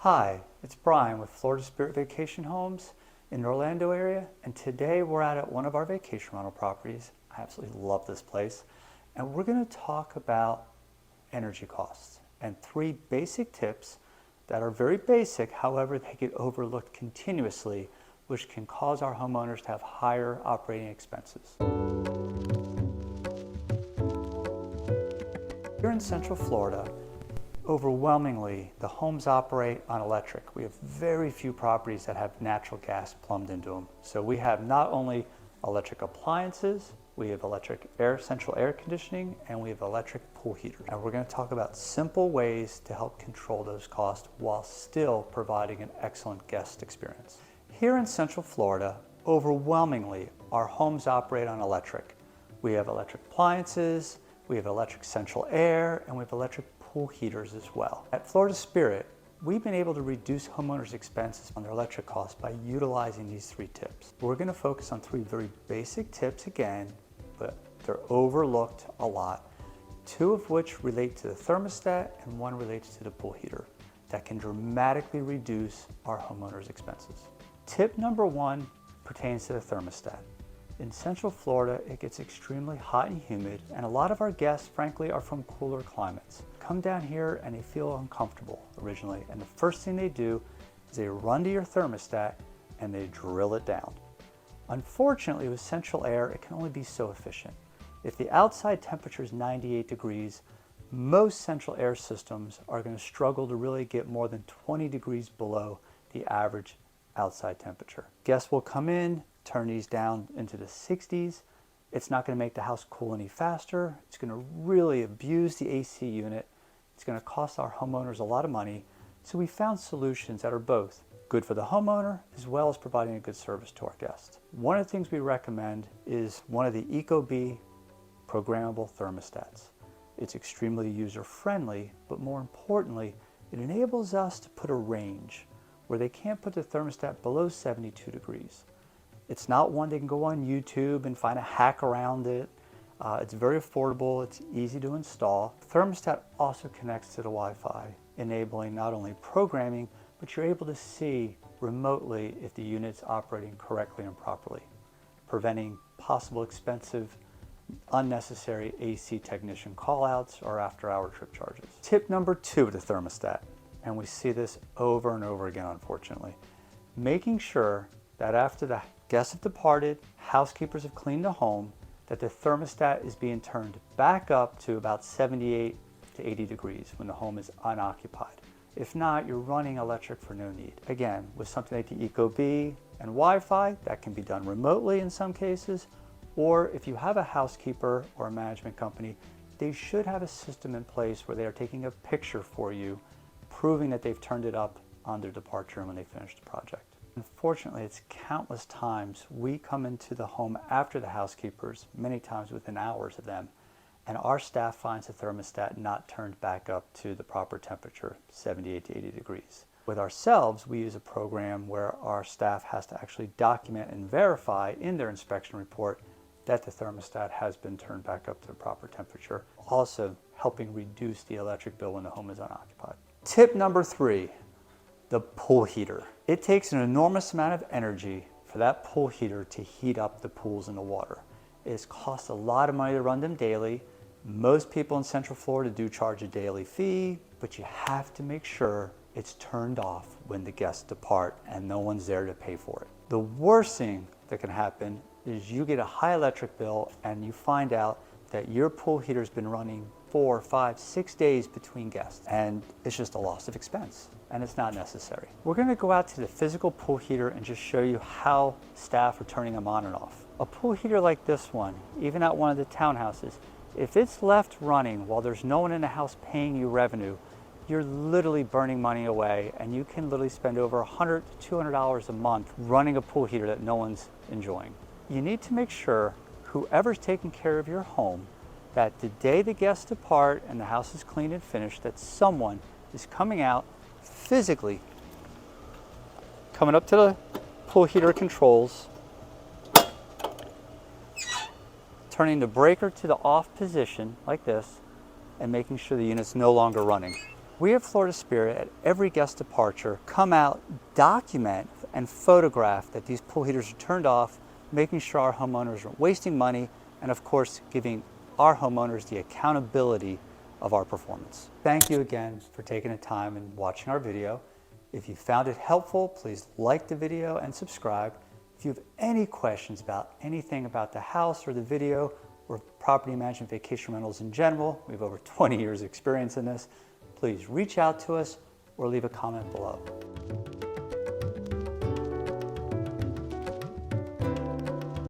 Hi, it's Brian with Florida Spirit Vacation Homes in the Orlando area, and today we're out at one of our vacation rental properties. I absolutely love this place, and we're going to talk about energy costs and 3 basic tips that are very basic, however they get overlooked continuously, which can cause our homeowners to have higher operating expenses. Here in Central Florida, overwhelmingly, the homes operate on electric. We have very few properties that have natural gas plumbed into them. So we have not only electric appliances, we have central air conditioning, and we have electric pool heaters. And we're going to talk about simple ways to help control those costs while still providing an excellent guest experience. Here in Central Florida, overwhelmingly, our homes operate on electric. We have electric appliances, we have electric central air, and we have electric pool heaters as well. At Florida Spirit, we've been able to reduce homeowners' expenses on their electric costs by utilizing these 3 tips. We're going to focus on 3 very basic tips again, but they're overlooked a lot, 2 of which relate to the thermostat and 1 relates to the pool heater that can dramatically reduce our homeowners' expenses. Tip number 1 pertains to the thermostat. In Central Florida, it gets extremely hot and humid, and a lot of our guests, frankly, are from cooler climates. Come down here and they feel uncomfortable originally, and the first thing they do is they run to your thermostat and they drill it down. Unfortunately, with central air, it can only be so efficient. If the outside temperature is 98 degrees, most central air systems are going to struggle to really get more than 20 degrees below the average outside temperature. Guests will come in, turn these down into the 60s. It's not going to make the house cool any faster. It's going to really abuse the AC unit. It's going to cost our homeowners a lot of money. So we found solutions that are both good for the homeowner as well as providing a good service to our guests. One of the things we recommend is one of the ecobee programmable thermostats. It's extremely user-friendly, but more importantly, it enables us to put a range where they can't put the thermostat below 72 degrees. It's not one they can go on YouTube and find a hack around it. It's very affordable, it's easy to install. The thermostat also connects to the Wi-Fi, enabling not only programming, but you're able to see remotely if the unit's operating correctly and properly, preventing possible expensive, unnecessary AC technician callouts or after-hour trip charges. Tip number 2 of the thermostat, and we see this over and over again, unfortunately, making sure that after the guests have departed, housekeepers have cleaned the home, that the thermostat is being turned back up to about 78 to 80 degrees when the home is unoccupied. If not, you're running electric for no need. Again, with something like the ecobee and Wi-Fi, that can be done remotely in some cases, or if you have a housekeeper or a management company, they should have a system in place where they are taking a picture for you, proving that they've turned it up on their departure and when they finish the project. Unfortunately, it's countless times we come into the home after the housekeepers, many times within hours of them, and our staff finds the thermostat not turned back up to the proper temperature, 78 to 80 degrees. With ourselves, we use a program where our staff has to actually document and verify in their inspection report that the thermostat has been turned back up to the proper temperature, also helping reduce the electric bill when the home is unoccupied. Tip number 3. The pool heater. It takes an enormous amount of energy for that pool heater to heat up the pools and the water. It costs a lot of money to run them daily. Most people in Central Florida do charge a daily fee, but you have to make sure it's turned off when the guests depart and no one's there to pay for it. The worst thing that can happen is you get a high electric bill and you find out that your pool heater's been running 4, 5, 6 days between guests, and it's just a loss of expense, and it's not necessary. We're going to go out to the physical pool heater and just show you how staff are turning them on and off. A pool heater like this one, even at one of the townhouses, if it's left running while there's no one in the house paying you revenue, you're literally burning money away, and you can literally spend over $100 to $200 a month running a pool heater that no one's enjoying. You need to make sure whoever's taking care of your home, that the day the guests depart and the house is clean and finished, that someone is coming out physically, coming up to the pool heater controls, turning the breaker to the off position like this, and making sure the unit's no longer running. We at Florida Spirit, at every guest departure, come out, document and photograph that these pool heaters are turned off, making sure our homeowners aren't wasting money, and of course, giving our homeowners the accountability of our performance. Thank you again for taking the time and watching our video. If you found it helpful, please like the video and subscribe. If you have any questions about anything about the house or the video or property management vacation rentals in general, we have over 20 years experience in this, please reach out to us or leave a comment below.